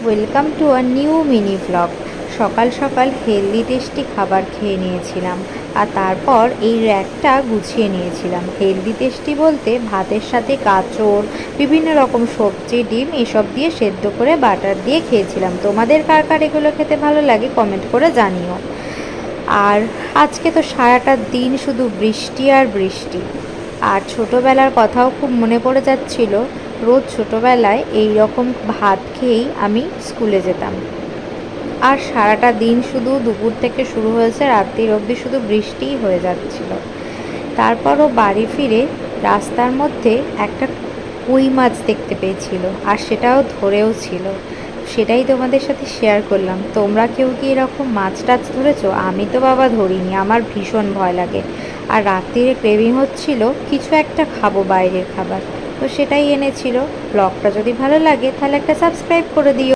Welcome to a new mini blog. সকাল সকাল healthy tasty খাবার খেয়ে নিয়েছিলাম, আর তারপর এই র্যাকটা গুছিয়ে নিয়েছিলাম। হেলদি টেস্টি বলতে ভাতের সাথে গাজর, বিভিন্ন রকম সবজি, ডিম এসব দিয়ে সেদ্ধ করে বাটার দিয়ে খেয়েছিলাম। তোমাদের কার কার এগুলো খেতে ভালো লাগে কমেন্ট করে জানিও। আর আজকে তো সারাটা দিন শুধু বৃষ্টি আর বৃষ্টি। আর ছোটোবেলার কথাও খুব মনে পড়ে যাচ্ছিল। রোজ ছোটোবেলায় এই রকম ভাত খেয়েই আমি স্কুলে যেতাম, আর সারাটা দিন শুধু দুপুর থেকে শুরু হয়েছে রাত্রির অবধি শুধু বৃষ্টিই হয়ে যাচ্ছিল। তারপরও বাড়ি ফিরে রাস্তার মধ্যে একটা কই মাছ দেখতে পেয়েছিল, আর সেটাও ধরেও ছিল। সেটাই তোমাদের সাথে শেয়ার করলাম। তোমরা কেউ কি এরকম মাছ টাছ ধরেছো? আমি তো বাবা ধরিনি, আমার ভীষণ ভয় লাগে। আর রাত্রিরে ক্রেভিং হচ্ছিল কিছু একটা খাবো, বাইরের খাবার, তো সেটাই এনেছিল। ব্লগটা যদি ভালো লাগে তাহলে একটা সাবস্ক্রাইব করে দিও।